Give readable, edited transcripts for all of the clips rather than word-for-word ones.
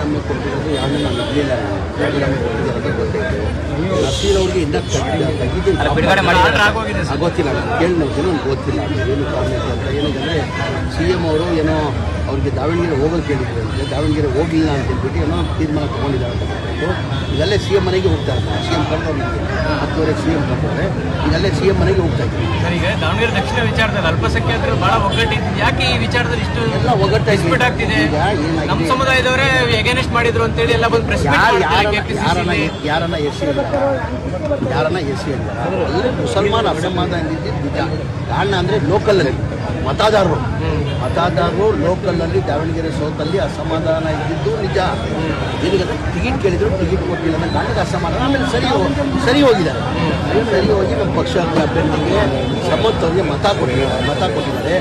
ರಾಜೀನಾಮೆ ಕೊಟ್ಟಿರೋದು ಯಾರನ್ನೂ ನಾನು ಇರಲಿಲ್ಲ. ರಾಜೀನಾಮೆ ಕೊಟ್ಟಿರೋದು ಗೊತ್ತಾಯಿತು. ನಸೀರ್ ಅವ್ರಿಗೆ ಇನ್ನೂ ತೆಗಿದ್ದೀನಿ ಗೊತ್ತಿಲ್ಲ, ನಾನು ಕೇಳಿ ನೋಡ್ತೀನಿ, ನನಗೆ ಗೊತ್ತಿಲ್ಲ ಏನು ಕಾರಣಕ್ಕೆ ಅಂತ. ಏನಂದರೆ ಸಿ ಎಮ್ ಅವರು ಏನೋ ಅವ್ರಿಗೆ ದಾವಣಗೆರೆ ಹೋಗೋದು ಕೇಳಿದ್ರು ಅಂತೆ, ದಾವಣಗೆರೆ ಹೋಗಲಿಲ್ಲ ಅಂತ ಹೇಳ್ಬಿಟ್ಟು ಏನೋ ತೀರ್ಮಾನ ತೊಗೊಂಡಿದ್ದಾರೆ ಅಂತ ಗೊತ್ತಾಯಿತು. ಈಗಲ್ಲೇ ಸಿ ಎಮ್ ಮನೆಗೆ ಹೋಗ್ತಾರೆ, ಸಿ ಎಮ್ ಕರೆದವ್ರು 10ವರೆಗೆ ಸಿ ಎಮ್ ಕರೆದವ್ರೆ, ಈಗಲ್ಲೇ ಸಿ ಎಮ್ ಮನೆಗೆ ಹೋಗ್ತಾ ಇದ್ದಾರೆ. ಸರ್, ಈಗ ದಾವಣಗೆರೆ ದಕ್ಷಿಣ ವಿಚಾರದಲ್ಲಿ ಅಲ್ಪಸಂಖ್ಯಾತರು ಬಹಳ ಒಗ್ಗಟ್ಟಿದೆ, ಯಾಕೆ ಈ ವಿಚಾರದಲ್ಲಿ ಇಷ್ಟು ಎಲ್ಲ ಒಗ್ಗಟ್ಟಾಗ್ತಿದೆ? ಈಗ ನಮ್ಮ ಸಮುದಾಯದವರೇ ಎಗೇನೆಸ್ಟ್ ಮಾಡಿದ್ರು ಅಂತೇಳಿ ಎಲ್ಲ ಬಂದು ಪ್ರೆಸ್ ಯಾರನ್ನ ಎಸ್ ಸಿ ಅಂತಾರೆ ಅಲ್ಲಿ ಮುಸಲ್ಮಾನ ಅಸಮಾಧಾನ ಇದ್ದಿದ್ದು ನಿಜ. ಕಾರಣ ಅಂದರೆ ಲೋಕಲಲ್ಲಿ ಮತದಾರರು ಲೋಕಲಲ್ಲಿ ದಾವಣಗೆರೆ ಸೌತಲ್ಲಿ ಅಸಮಾಧಾನ ಇದ್ದಿದ್ದು ನಿಜ. ಈಗ ಟಿಕೆಟ್ ಕೇಳಿದ್ರು ಟಿಕೆಟ್ ಕೊಟ್ಟಿಲ್ಲ ಅನ್ನೋ ಕಾರಣಕ್ಕೆ ಅಸಮಾಧಾನ. ಆಮೇಲೆ ಸರಿ ಹೋಗಿದ್ದಾರೆ. ಸರಿ ಹೋಗಿ ನಮ್ಮ ಪಕ್ಷ ಅಭ್ಯರ್ಥಿಗೆ ಸಮರ್ಥವ್ರಿಗೆ ಮತ ಕೊಟ್ಟಿದ್ದಾರೆ.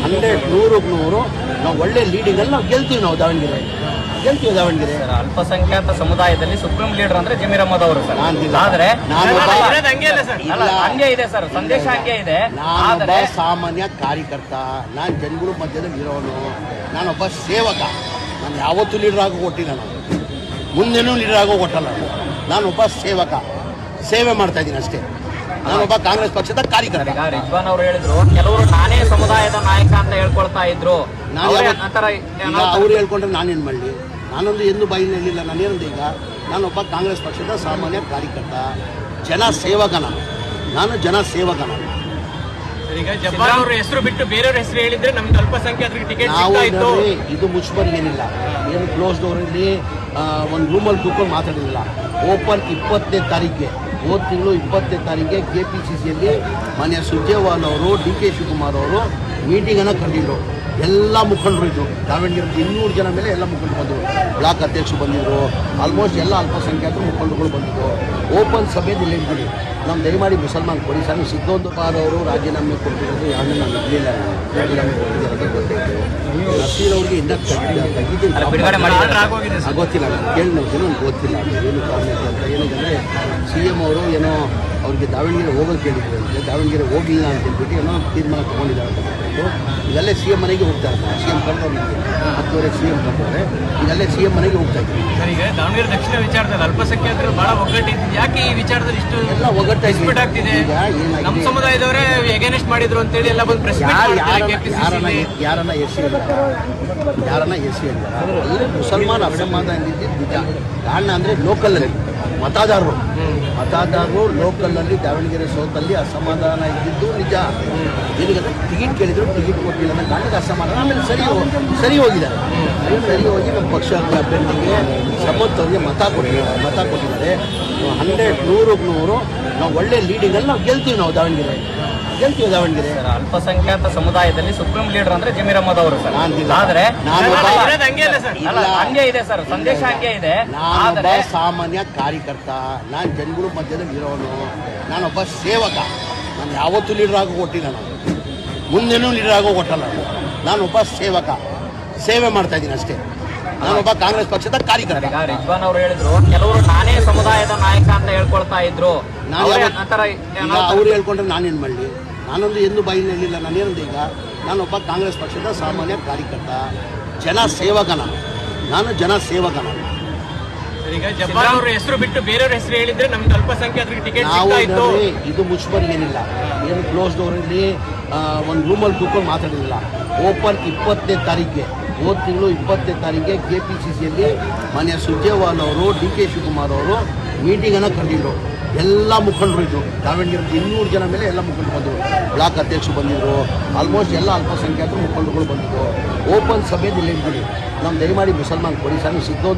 100% ನಾವು ಒಳ್ಳೆ ಲೀಡಿಂಗಲ್ಲಿ ನಾವು ಗೆಲ್ತೀವಿ. ದಾವಣಗೆರೆ ಅಲ್ಪಸಂಖ್ಯಾತ ಸಮುದಾಯದಲ್ಲಿ ಸುಪ್ರೀಂ ಲೀಡರ್ ಅಂದ್ರೆ ಜಮೀರ್ ಅಹಮದ್ ಅವರು ಸರ್. ಆದ್ರೆ ಹಂಗೆ ಇದೆ ಸರ್, ಸಂದೇಶ ಹಂಗೆ ಇದೆ. ನಾನೊಬ್ಬ ಸಾಮಾನ್ಯ ಕಾರ್ಯಕರ್ತ, ನಾನು ಜನಗಳ ಮಧ್ಯದಲ್ಲಿ ಇರೋನು, ನಾನೊಬ್ಬ ಸೇವಕ. ನಾನು ಯಾವತ್ತೂ ಲೀಡರ್ ಆಗೋ ಕೊಟ್ಟಿಲ್ಲ, ನಾನು ಮುಂದೆನೂ ಲೀಡರ್ ಆಗೋ ಕೊಟ್ಟಲ್ಲ. ನಾನೊಬ್ಬ ಸೇವಕ, ಸೇವೆ ಮಾಡ್ತಾ ಇದ್ದೀನಿ ಅಷ್ಟೇ. ನಾನೊಬ್ಬ ಕಾಂಗ್ರೆಸ್ ಪಕ್ಷದ ಕಾರ್ಯಕರ್ತ. ರಿಜ್ವಾನ್ ಅವರು ಹೇಳಿದ್ರು, ಕೆಲವರು ನಾನೇ ಸಮುದಾಯದ ನಾಯಕ ಅಂತ ಹೇಳ್ಕೊಳ್ತಾ ಇದ್ರು. ಅವ್ರು ಹೇಳ್ಕೊಂಡ್ರೆ ನಾನೇನು ಮಾಡಲಿ? ನಾನೊಂದು ಎಂದು ಬಾಯಿನ ಹೇಳಿಲ್ಲ. ನಾನೇನಂದು ಈಗ ನಾನೊಬ್ಬ ಕಾಂಗ್ರೆಸ್ ಪಕ್ಷದ ಸಾಮಾನ್ಯ ಕಾರ್ಯಕರ್ತ, ಜನಸೇವಕ. ನಾನು ಜನಸೇವಕ. ಈಗ ಜಬ್ಬಾರ್ ಅವ್ರ ಹೆಸರು ಬಿಟ್ಟು ಬೇರೆಯವ್ರ ಹೆಸರು ಹೇಳಿದ್ರೆ ನಮ್ಗೆ ಅಲ್ಪಸಂಖ್ಯಾತರಿಗೆ ಟಿಕೆಟ್ ಇದು ಮುಚ್ಚುಮರಿ ಏನಿಲ್ಲ, ಏನು ಕ್ಲೋಸ್ ಡೋರಲ್ಲಿ ಒಂದು ರೂಮಲ್ಲಿ ಕೂತ್ಕೊಂಡು ಮಾತಾಡಿಲ್ಲ. ಓಪನ್ 20ನೇ ತಾರೀಕಿಗೆ, ಹೋದ ತಿಂಗಳು 20ನೇ ತಾರೀಕಿಗೆ KPCCಯಲ್ಲಿ ಮಾನ್ಯ ಸುರ್ಜೇವಾಲ್ ಅವರು, DK ಶಿವಕುಮಾರ್ ಅವರು ಮೀಟಿಂಗನ್ನು ಕರೆದಿದ್ರು. ಎಲ್ಲ ಮುಖಂಡರು ಇದ್ದರು. ದಾವಣಗೆರೆ 200 ಜನ ಮೇಲೆ ಎಲ್ಲ ಮುಖಂಡರು ಬಂದರು. ಬ್ಲಾಕ್ ಅಧ್ಯಕ್ಷರು ಬಂದಿದ್ದರು. ಆಲ್ಮೋಸ್ಟ್ ಎಲ್ಲ ಅಲ್ಪಸಂಖ್ಯಾತರು ಮುಖಂಡರುಗಳು ಬಂದಿದ್ದರು. ಓಪನ್ ಸಭೆಯಲ್ಲಿ ಹೇಳ್ತೀನಿ, ನಮ್ಮ ದಯಮಾಡಿ ಮುಸಲ್ಮಾನ್ ಕೊಡಿ ಸರ್. ಸಿದ್ದೋಂದಪಾರ್ ಅವರು ರಾಜೀನಾಮೆ ಕೊಟ್ಟಿರೋದು ಯಾರನ್ನೂ ನಾನು ಇರಲಿಲ್ಲ. ರಾಜೀನಾಮೆ ಕೊಟ್ಟಿರೋದು ಗೊತ್ತಾಯಿತು. ನಸೀರ್ ಅವ್ರಿಗೆ ಇನ್ನೂ ತೆಗಿದ್ದೀನಿ ಗೊತ್ತಿಲ್ಲ, ನಾನು ಕೇಳಿ ನೋಡ್ತೀನಿ, ನನಗೆ ಗೊತ್ತಿಲ್ಲ ಏನು ಕಾರಣಕ್ಕೆ ಅಂತ. ಏನಂದರೆ ಸಿ ಎಮ್ ಅವರು ಏನೋ ಅವ್ರಿಗೆ ದಾವಣಗೆರೆ ಹೋಗೋದು ಕೇಳಿದ್ರು ಅಂತೆ, ದಾವಣಗೆರೆ ಹೋಗಲಿಲ್ಲ ಅಂತ ಹೇಳ್ಬಿಟ್ಟು ಏನೋ ತೀರ್ಮಾನ ತೊಗೊಂಡಿದ್ದಾರೆ ಅಂತ ಗೊತ್ತಾಯಿತು. ಈಗಲ್ಲೇ ಸಿ ಎಮ್ ಮನೆಗೆ ಹೋಗ್ತಾರೆ, ಸಿ ಎಮ್ ಕರೆದವ್ರು 10ವರೆಗೆ ಸಿ ಎಮ್ ಕರೆದವ್ರೆ, ಈಗಲ್ಲೇ ಸಿ ಎಮ್ ಮನೆಗೆ ಹೋಗ್ತಾ ಇದ್ದಾರೆ. ಸರ್, ಈಗ ದಾವಣಗೆರೆ ದಕ್ಷಿಣ ವಿಚಾರದಲ್ಲಿ ಅಲ್ಪಸಂಖ್ಯಾತರು ಬಹಳ ಒಗ್ಗಟ್ಟಿದೆ, ಯಾಕೆ ಈ ವಿಚಾರದಲ್ಲಿ ಇಷ್ಟು ಎಲ್ಲ ಒಗ್ಗಟ್ಟಾಗ್ತಿದೆ? ನಮ್ಮ ಸಮುದಾಯದವರೇ ಎಗೇನೆಸ್ಟ್ ಮಾಡಿದ್ರು ಅಂತೇಳಿ ಎಲ್ಲ ಬಂದು ಪ್ರೆಸ್ ಯಾರನ್ನ ಎಸ್ ಸಿ ಅಂತಾರೆ ಅಲ್ಲಿ ಮುಸಲ್ಮಾನ ಅಸಮಾಧಾನ ಇದ್ದಿದ್ದು ನಿಜ. ಕಾರಣ ಅಂದರೆ ಲೋಕಲಲ್ಲಿ ಮತದಾರರು ಲೋಕಲಲ್ಲಿ ದಾವಣಗೆರೆ ಸೌತಲ್ಲಿ ಅಸಮಾಧಾನ ಇದ್ದಿದ್ದು ನಿಜ. ಈಗ ಟಿಕೆಟ್ ಕೇಳಿದ್ರು ಟಿಕೆಟ್ ಕೊಟ್ಟಿಲ್ಲ ಅನ್ನೋ ಕಾರಣಕ್ಕೆ ಅಸಮಾಧಾನ. ಆಮೇಲೆ ಸರಿ ಹೋಗಿದ್ದಾರೆ. ಸರಿ ಹೋಗಿ ನಮ್ಮ ಪಕ್ಷ ಅಭ್ಯರ್ಥಿಗೆ ಸಮರ್ಥವ್ರಿಗೆ ಮತ ಕೊಟ್ಟಿದ್ದಾರೆ. 100% ನಾವು ಒಳ್ಳೆ ಲೀಡಿಂಗಲ್ಲಿ ನಾವು ಗೆಲ್ತೀವಿ. ದಾವಣಗೆರೆ ಅಲ್ಪಸಂಖ್ಯಾತ ಸಮುದಾಯದಲ್ಲಿ ಸುಪ್ರೀಂ ಲೀಡರ್ ಅಂದ್ರೆ ಜಮೀರ್ ಅಹಮದ್ ಅವರು ಸರ್. ಆದ್ರೆ ಹಂಗೆ ಇದೆ ಸರ್, ಸಂದೇಶ ಹಂಗೆ ಇದೆ. ನಾನೊಬ್ಬ ಸಾಮಾನ್ಯ ಕಾರ್ಯಕರ್ತ, ನಾನು ಜನಗಳ ಮಧ್ಯದಲ್ಲಿ ಇರೋನು, ನಾನೊಬ್ಬ ಸೇವಕ. ನಾನು ಯಾವತ್ತೂ ಲೀಡರ್ ಆಗೋ ಕೊಟ್ಟಿಲ್ಲ, ನಾನು ಮುಂದೆನೂ ಲೀಡರ್ ಆಗೋ ಕೊಟ್ಟಲ್ಲ. ನಾನೊಬ್ಬ ಸೇವಕ, ಸೇವೆ ಮಾಡ್ತಾ ಇದ್ದೀನಿ ಅಷ್ಟೇ. ನಾನೊಬ್ಬ ಕಾಂಗ್ರೆಸ್ ಪಕ್ಷದ ಕಾರ್ಯಕರ್ತ. ರಿಜ್ವಾನ್ ಅವರು ಹೇಳಿದ್ರು, ಕೆಲವರು ನಾನೇ ಸಮುದಾಯದ ನಾಯಕ ಅಂತ ಹೇಳ್ಕೊಳ್ತಾ ಇದ್ರು. ಅವ್ರು ಹೇಳ್ಕೊಂಡ್ರೆ ನಾನೇನು ಮಾಡಲಿ? ನಾನೊಂದು ಎಂದು ಬಾಯಿನ ಹೇಳಿಲ್ಲ. ನಾನೇನಂದು ಈಗ ನಾನೊಬ್ಬ ಕಾಂಗ್ರೆಸ್ ಪಕ್ಷದ ಸಾಮಾನ್ಯ ಕಾರ್ಯಕರ್ತ, ಜನಸೇವಕ. ನಾನು ಜನಸೇವಕ. ಈಗ ಜಬ್ಬಾರ್ ಅವ್ರ ಹೆಸರು ಬಿಟ್ಟು ಬೇರೆಯವ್ರ ಹೆಸರು ಹೇಳಿದ್ರೆ ನಮ್ಗೆ ಅಲ್ಪಸಂಖ್ಯಾತರಿಗೆ ಟಿಕೆಟ್ ಇದು ಮುಚ್ಚುಮರಿ ಏನಿಲ್ಲ, ಏನು ಕ್ಲೋಸ್ ಡೋರಲ್ಲಿ ಒಂದು ರೂಮಲ್ಲಿ ಕೂತ್ಕೊಂಡು ಮಾತಾಡಿಲ್ಲ. ಓಪನ್ 20ನೇ ತಾರೀಕಿಗೆ, ಹೋದ ತಿಂಗಳು 20ನೇ ತಾರೀಕಿಗೆ KPCCಯಲ್ಲಿ ಮಾನ್ಯ ಸುರ್ಜೇವಾಲ್ ಅವರು, DK ಶಿವಕುಮಾರ್ ಅವರು ಮೀಟಿಂಗನ್ನು ಕರೆದಿದ್ರು. ಎಲ್ಲ ಮುಖಂಡರು ಇದ್ದರು. ದಾವಣಗೆರೆ 200 ಜನ ಮೇಲೆ ಎಲ್ಲ ಮುಖಂಡರು ಬಂದರು. ಬ್ಲಾಕ್ ಅಧ್ಯಕ್ಷರು ಬಂದಿದ್ದರು. ಆಲ್ಮೋಸ್ಟ್ ಎಲ್ಲ ಅಲ್ಪಸಂಖ್ಯಾತರು ಮುಖಂಡರುಗಳು ಬಂದಿದ್ದರು. ಓಪನ್ ಸಭೆಯಲ್ಲಿ ಹೇಳ್ತೀನಿ, ನಮ್ಮ ದಯಮಾಡಿ ಮುಸಲ್ಮಾನ್ ಕೊಡಿ ಸರ್. ಸಿದ್ದೋಂದು